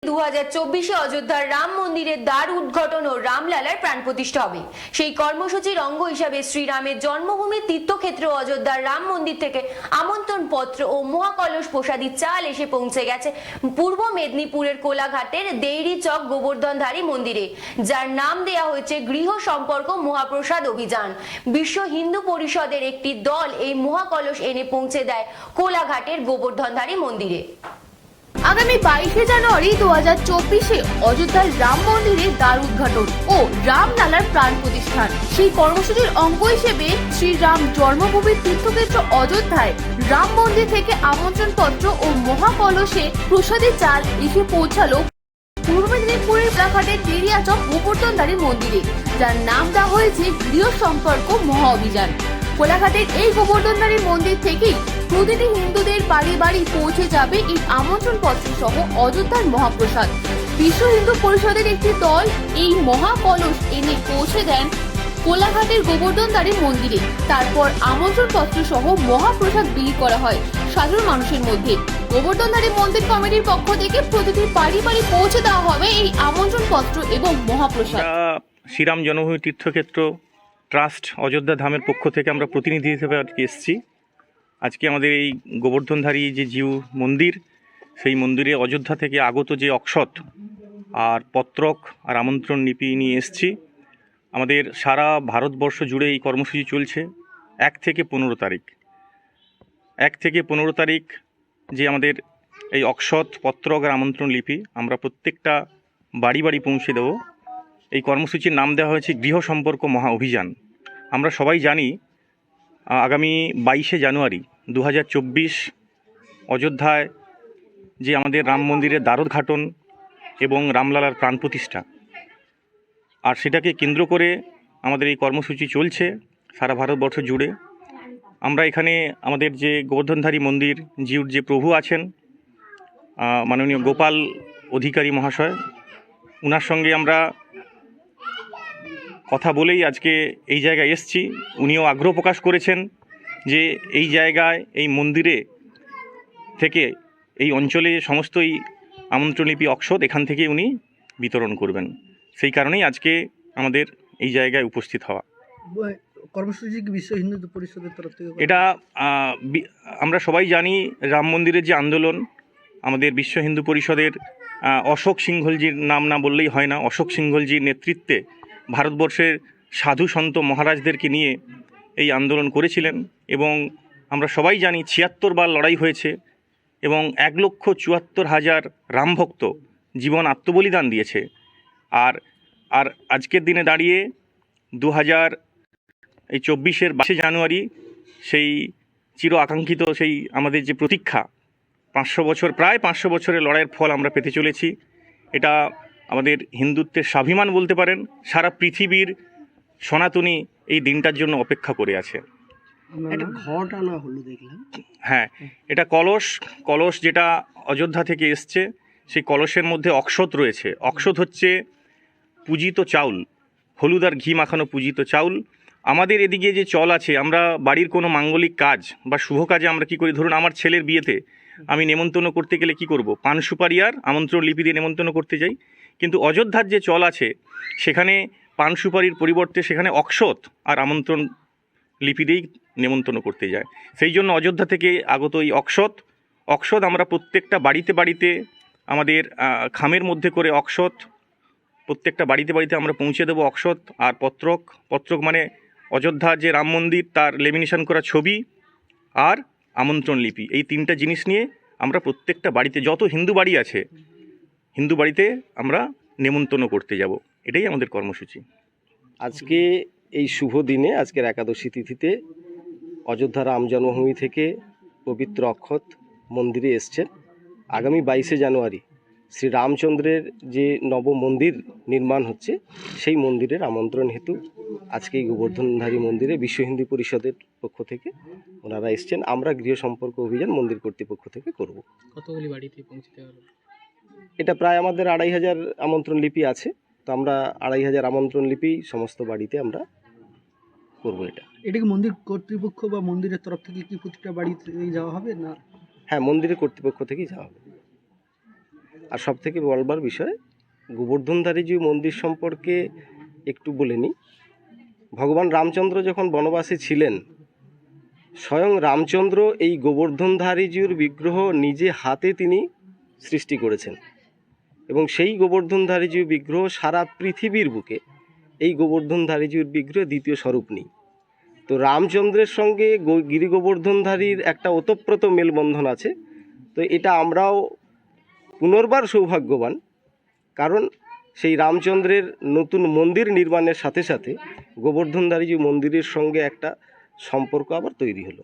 2024 অযোধ্যার রাম মন্দিরের দ্বার উদ্ঘাটন ও রামলালার প্রাণ প্রতিষ্ঠা হবে। সেই কর্মসূচির অঙ্গ হিসাবে শ্রীরামের জন্মভূমি তীর্থক্ষেত্র অযোধ্যার রাম মন্দির থেকে আমন্ত্রণ পত্র ও মহাকলস প্রসাদী চাল এসে পৌঁছে গেছে পূর্ব মেদিনীপুরের কোলাঘাটের দেইরি চক গোবর্ধনধারী মন্দিরে, যার নাম দেয়া হয়েছে গৃহ সম্পর্ক মহাপ্রসাদ অভিযান। বিশ্ব হিন্দু পরিষদের একটি দল এই মহাকলস এনে পৌঁছে দেয় কোলাঘাটের গোবর্ধনধারী মন্দিরে। আগামী 22শে জানুয়ারি 2024-এ অযোধ্যার রাম মন্দিরে দ্বার উদ্ঘাটন ও রামলালার প্রাণ প্রতিষ্ঠান। সেই কর্মসূচির অঙ্গ হিসেবে শ্রীরাম জন্মভূমি তীর্থক্ষেত্র অযোধ্যায় রাম মন্দির থেকে আমন্ত্রণ পত্র ও মহাকলসে প্রসাদী চাল এসে পৌঁছালো পূর্ব মেদিনীপুরের কোলাঘাটের দেরিয়াচক গোবর্ধনধারী মন্দিরে, যার নাম দেওয়া হয়েছে গৃহ সম্পর্ক মহা অভিযান। কোলাঘাটের এই গোবর্ধনধারী মন্দির থেকেই প্রতিটি হিন্দুদের বাড়ি বাড়ি পৌঁছে যাবে এই আমন্ত্রণ পত্র সহ অযোধ্যার মহাপ্রসাদ। বিশ্ব হিন্দু পরিষদের একটি দল এই মহাকলস এনে পৌঁছে দেন কোলাঘাটের গোবর্ধনধারী মন্দিরে। তারপর আমন্ত্রণ পত্র সহ মহাপ্রসাদ বিলি করা হয় সাধারণ মানুষের মধ্যে। গোবর্ধনধারী মন্দির কমিটির পক্ষ থেকে প্রতিটি বাড়ি বাড়ি পৌঁছে দেওয়া হবে এই আমন্ত্রণ পত্র এবং মহাপ্রসাদ। শ্রীরাম জন্মভূমি তীর্থক্ষেত্র ট্রাস্ট অযোধ্যা ধামের পক্ষ থেকে আমরা প্রতিনিধি হিসেবে আজকে এসেছি। আজকে আমাদের এই গোবর্ধনধারী যে জিউ মন্দির, সেই মন্দিরে অযোধ্যা থেকে আগত যে অক্ষত আর পত্রক আর আমন্ত্রণ লিপি নিয়ে এসেছি। আমাদের সারা ভারতবর্ষ জুড়ে এই কর্মসূচি চলছে 1 থেকে 15 তারিখ। 1 থেকে 15 তারিখ যে আমাদের এই অক্ষত পত্রক আর আমন্ত্রণ লিপি আমরা প্রত্যেকটা বাড়ি বাড়ি পৌঁছে দেব। এই কর্মসূচির নাম দেওয়া হয়েছে গৃহ সম্পর্ক মহা অভিযান। আমরা সবাই জানি আগামী 22শে জানুয়ারি 2024 অযোধ্যায় যে আমাদের রাম মন্দিরের দ্বারোদ্ঘাটন এবং রামলালার প্রাণ প্রতিষ্ঠা, আর সেটাকে কেন্দ্র করে আমাদের এই কর্মসূচি চলছে সারা ভারতবর্ষ জুড়ে। আমরা এখানে আমাদের যে গোবর্ধনধারী মন্দির জিউর যে প্রভু আছেন মাননীয় গোপাল অধিকারী মহাশয়, ওনার সঙ্গে আমরা কথা বলেই আজকে এই জায়গায় এসছি। উনিও আগ্রহ প্রকাশ করেছেন যে এই জায়গায় এই মন্দিরে থেকে এই অঞ্চলে সমস্তই আমন্ত্রণলিপি অক্ষত এখান থেকে উনি বিতরণ করবেন। সেই কারণেই আজকে আমাদের এই জায়গায় উপস্থিত হওয়া। কর্মসূচি কি বিশ্ব হিন্দু পরিষদের তরফ থেকে? এটা আমরা সবাই জানি রাম মন্দিরের যে আন্দোলন, আমাদের বিশ্ব হিন্দু পরিষদের অশোক সিংঘলজির নাম না বললেই হয় না। অশোক সিংঘলজির নেতৃত্বে ভারতবর্ষের সাধু সন্ত মহারাজদেরকে নিয়ে এই আন্দোলন করেছিলেন এবং আমরা সবাই জানি 76 বার লড়াই হয়েছে এবং 1,74,000 রামভক্ত জীবন আত্মবলিদান দিয়েছে। আর আজকের দিনে দাঁড়িয়ে 2024-এর 22শে জানুয়ারি সেই চির আকাঙ্ক্ষিত সেই আমাদের যে প্রতীক্ষা 500 বছর, প্রায় 500 বছরের লড়াইয়ের ফল আমরা পেতে চলেছি। এটা আমাদের হিন্দুত্বের স্বাভিমান বলতে পারেন। সারা পৃথিবীর সনাতনী এই দিনটার জন্য অপেক্ষা করে আছে। ঘট আনা হলো দেখলাম। হ্যাঁ, এটা কলস যেটা অযোধ্যা থেকে এসছে, সেই কলসের মধ্যে অক্ষত রয়েছে। অক্ষত হচ্ছে পূজিত চাউল, হলুদ আর ঘি মাখানো পূজিত চাউল। আমাদের এদিকে যে চল আছে, আমরা বাড়ির কোনো মাঙ্গলিক কাজ বা শুভ কাজে আমরা কি করি, ধরুন আমার ছেলের বিয়েতে আমি নেমন্তন্ন করতে গেলে কি করব, পান সুপারি আর আমন্ত্রণ লিপি দিয়ে নেমন্তন্ন করতে যাই। কিন্তু অযোধ্যার যে চল আছে সেখানে পান সুপারির পরিবর্তে সেখানে অক্ষত আর আমন্ত্রণ লিপি দিয়েই নেমন্তন্ন করতে যায়। সেই জন্য অযোধ্যা থেকে আগত এই অক্ষত আমরা প্রত্যেকটা বাড়িতে বাড়িতে আমাদের খামের মধ্যে করে অক্ষত প্রত্যেকটা বাড়িতে বাড়িতে আমরা পৌঁছে দেবো। অক্ষত আর পত্রক মানে অযোধ্যা যে রাম মন্দির তার লেমিনেশন করা ছবি আর আমন্ত্রণ লিপি, এই 3টা জিনিস নিয়ে আমরা প্রত্যেকটা বাড়িতে, যত হিন্দু বাড়ি আছে, হিন্দু বাড়িতে আমরা নেমন্তন্ন করতে যাব। এটাই আমাদের কর্মসূচি। আজকে এই শুভ দিনে, আজকের একাদশী তিথিতে অযোধ্যা রাম জন্মভূমি থেকে পবিত্র অক্ষত মন্দিরে এসছেন। আগামী 22শে জানুয়ারি শ্রী রামচন্দ্রের যে নব মন্দির নির্মাণ হচ্ছে, সেই মন্দিরের আমন্ত্রণ হেতু আজকে এই গোবর্ধনধারী মন্দিরে বিশ্ব হিন্দু পরিষদের পক্ষ থেকে ওনারা এসছেন। আমরা গৃহ সম্পর্ক অভিযান মন্দির কর্তৃপক্ষ থেকে করব। কতগুলি বাড়িতে পৌঁছতে হবে? এটা প্রায় আমাদের 2,500 আমন্ত্রণ লিপি আছে, তো আমরা 2,500 আমন্ত্রণ লিপি সমস্ত বাড়িতে আমরা করবো। এটা কি মন্দির কর্তৃপক্ষ বা মন্দিরের তরফ থেকে কি প্রতিটা বাড়িতে যাওয়া হবে না? হ্যাঁ, মন্দিরের কর্তৃপক্ষ থেকেই যাওয়া হবে। আর সব থেকে বলবার বিষয় গোবর্ধনধারীজি মন্দির সম্পর্কে একটু বলে নিই। ভগবান রামচন্দ্র যখন বনবাসে ছিলেন, স্বয়ং রামচন্দ্র এই গোবর্ধনধারীজির বিগ্রহ নিজে হাতে তিনি সৃষ্টি করেছেন এবং সেই গোবর্ধনধারীজির বিগ্রহ সারা পৃথিবীর বুকে এই গোবর্ধনধারীজির বিগ্রহ দ্বিতীয় স্বরূপ নেই। তো রামচন্দ্রের সঙ্গে গিরি গোবর্ধনধারীর একটা ওতপ্রোত মেলবন্ধন আছে। তো এটা আমরাও পুনর্বার সৌভাগ্যবান, কারণ সেই রামচন্দ্রের নতুন মন্দির নির্মাণের সাথে সাথে গোবর্ধনধারীজি মন্দিরের সঙ্গে একটা সম্পর্ক আবার তৈরি হলো।